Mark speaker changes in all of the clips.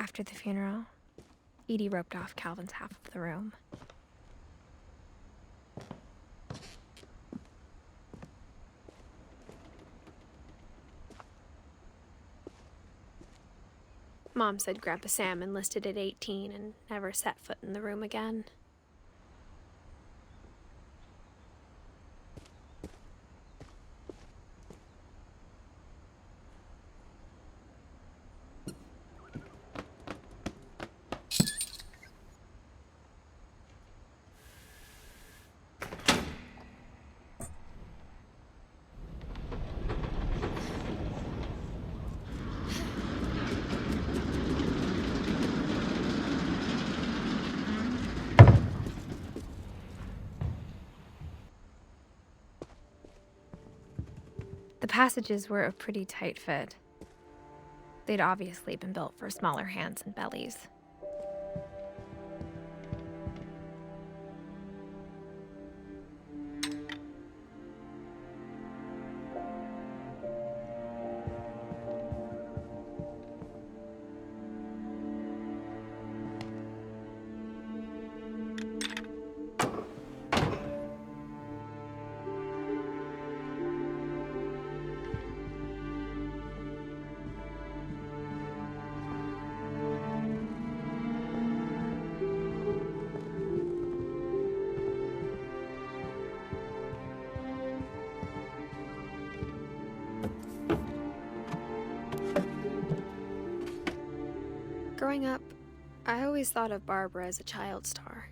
Speaker 1: After the funeral, Edie roped off Calvin's half of the room. Mom said Grandpa Sam enlisted at 18 and never set foot in the room again. The passages were a pretty tight fit. They'd obviously been built for smaller hands and bellies. Growing up, I always thought of Barbara as a child star.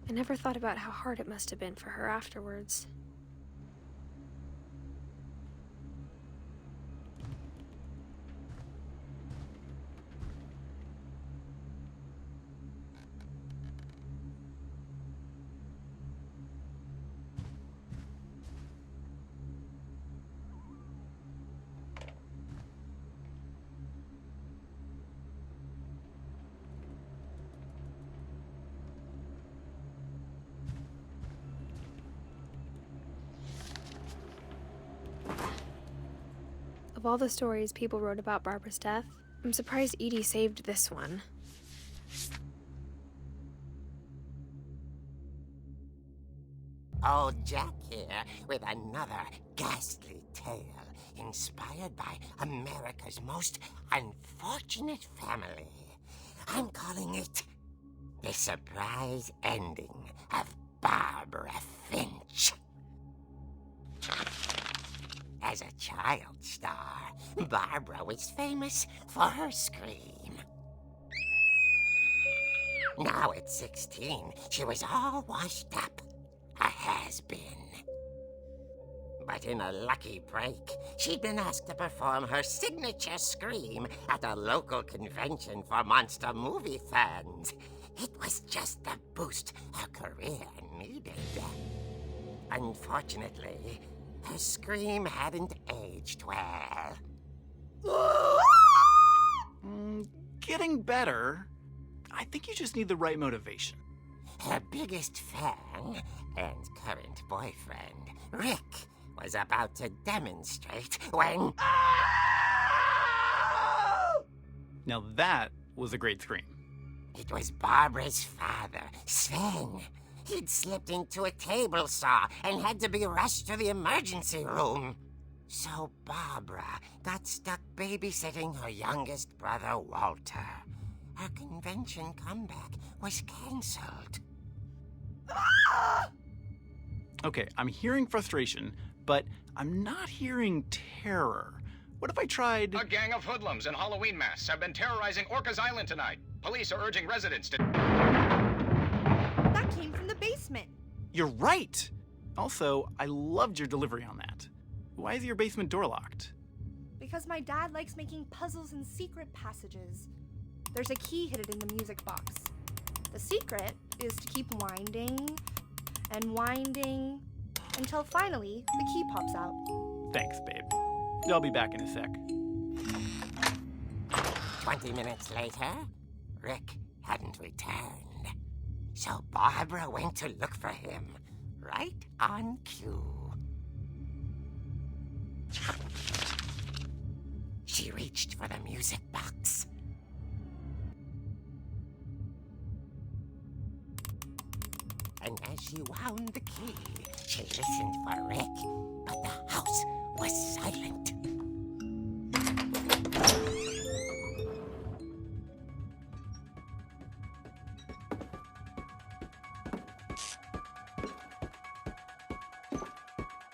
Speaker 1: I never thought about how hard it must have been for her afterwards. Of all the stories people wrote about Barbara's death, I'm surprised Edie saved this one.
Speaker 2: Old Jack here with another ghastly tale inspired by America's most unfortunate family. I'm calling it The Surprise Ending of Barbara Finch. As a child star, Barbara was famous for her scream. Now at 16, she was all washed up, a has-been. But in a lucky break, she'd been asked to perform her signature scream at a local convention for monster movie fans. It was just the boost her career needed. Unfortunately, her scream hadn't aged well.
Speaker 3: Getting better. I think you just need the right motivation.
Speaker 2: Her biggest fan and current boyfriend, Rick, was about to demonstrate when...
Speaker 3: Now that was a great scream.
Speaker 2: It was Barbara's father, Sven. He'd slipped into a table saw and had to be rushed to the emergency room. So Barbara got stuck babysitting her youngest brother, Walter. Her convention comeback was canceled.
Speaker 3: Okay, I'm hearing frustration, but I'm not hearing terror. What if I tried...
Speaker 4: A gang of hoodlums in Halloween masks have been terrorizing Orcas Island tonight. Police are urging residents to...
Speaker 5: That came from the basement.
Speaker 3: You're right! Also, I loved your delivery on that. Why is your basement door locked?
Speaker 5: Because my dad likes making puzzles and secret passages. There's a key hidden in the music box. The secret is to keep winding and winding until finally the key pops out.
Speaker 3: Thanks, babe. I'll be back in a sec.
Speaker 2: 20 minutes later, Rick hadn't returned. So Barbara went to look for him, right on cue. She reached for the music box. And as she wound the key, she listened for Rick, but the house was silent.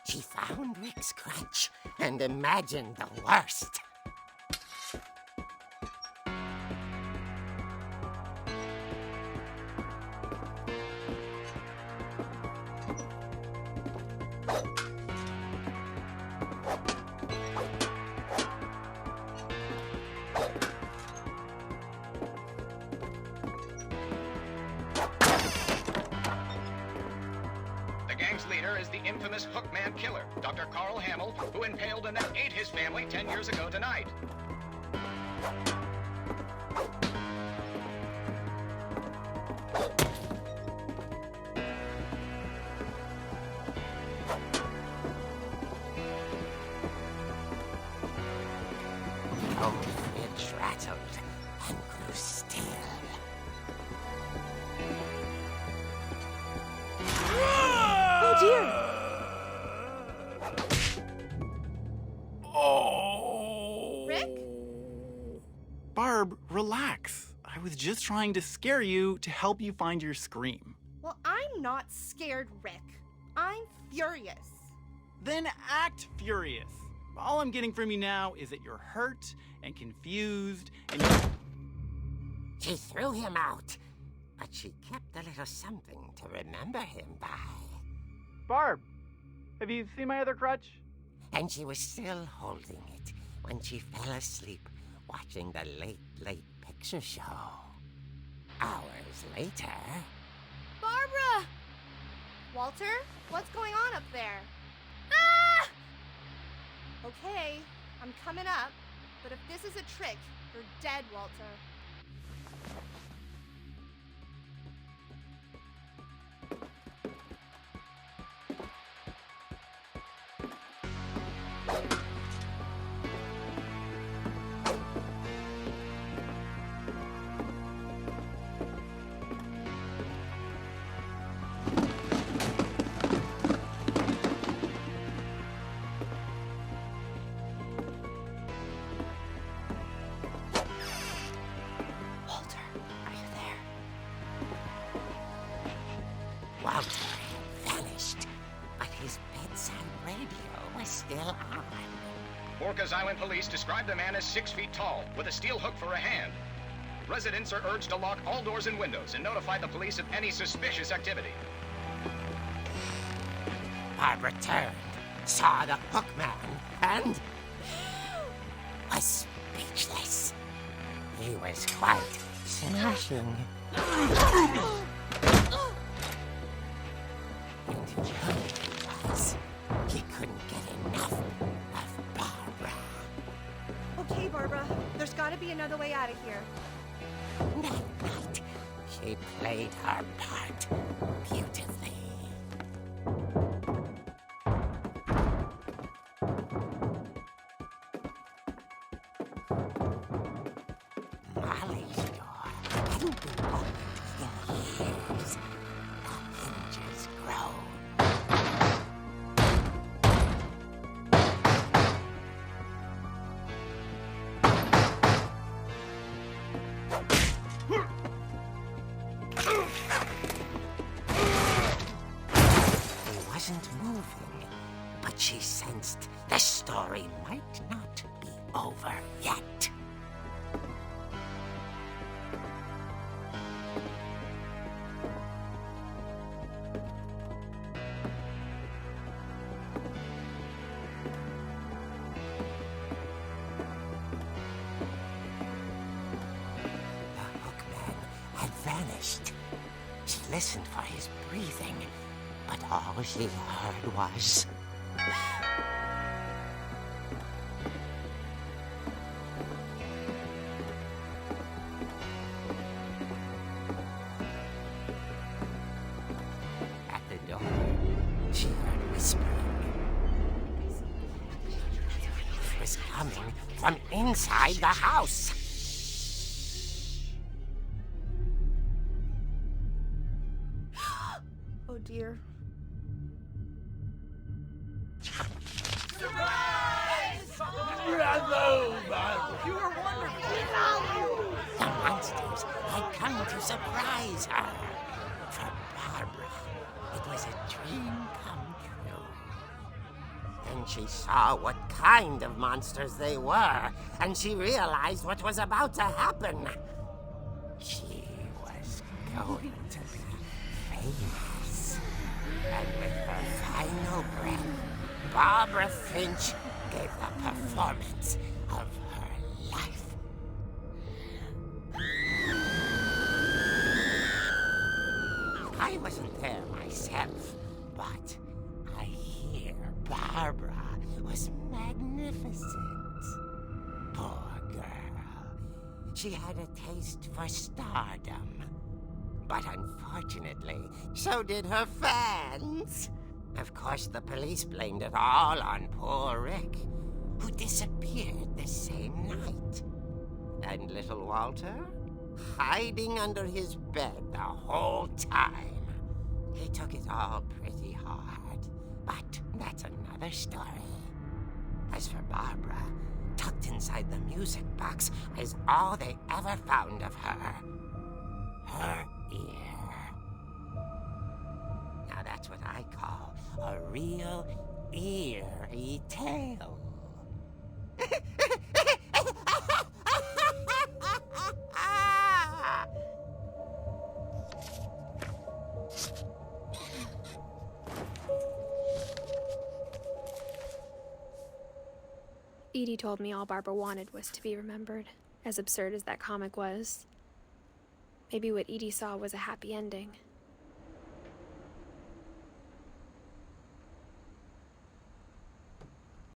Speaker 2: She found Rick's crutch and imagined the worst.
Speaker 4: The gang's leader is the infamous Hookman killer, Dr. Carl Hamill, who impaled and then ate his family 10 years ago tonight.
Speaker 2: Old Finch rattled and grew still.
Speaker 5: Oh dear!
Speaker 3: Oh.
Speaker 5: Rick?
Speaker 3: Barb, relax. I was just trying to scare you to help you find your scream.
Speaker 5: Well, I'm not scared, Rick. I'm furious.
Speaker 3: Then act furious. All I'm getting from you now is that you're hurt and confused and you're...
Speaker 2: She threw him out, but she kept a little something to remember him by.
Speaker 3: Barb, have you seen my other crutch?
Speaker 2: And she was still holding it when she fell asleep watching the late picture show. Hours later...
Speaker 5: Barbara! Walter, what's going on up there? Ah! Okay, I'm coming up, but if this is a trick, you're dead, Walter. Walter, are you there?
Speaker 2: Walter had vanished, but his bedside radio was still on.
Speaker 4: Orcas Island police describe the man as 6 feet tall, with a steel hook for a hand. Residents are urged to lock all doors and windows and notify the police of any suspicious activity.
Speaker 2: Barbara turned, saw the hookman, and was speechless. He was quite smashing. And he was. He couldn't get enough of Barbara.
Speaker 5: Okay, Barbara, there's gotta be another way out of here.
Speaker 2: That night, she played her part beautifully. Molly's door hadn't been opened in years. The hinges groaned. He wasn't moving, but she sensed the story might not be over yet. The hookman had vanished. She listened for his breathing, but all she heard was... was coming from inside the house.
Speaker 5: Oh dear.
Speaker 2: The monsters had come to surprise her. For Barbara, it was a dream come true. Then she saw what kind of monsters they were, and she realized what was about to happen. She was going to be famous. And with her final breath, Barbara Finch gave the performance of her life. I wasn't there myself, but I hear Barbara was magnificent. Poor girl. She had a taste for stardom. But unfortunately, so did her fans. Of course, the police blamed it all on poor Rick, who disappeared the same night. And little Walter? Hiding under his bed the whole time. He took it all pretty hard, but that's another story. As for Barbara, tucked inside the music box is all they ever found of her. Her ear. Now that's what I call a real eerie tale.
Speaker 1: Edie told me all Barbara wanted was to be remembered, as absurd as that comic was. Maybe what Edie saw was a happy ending.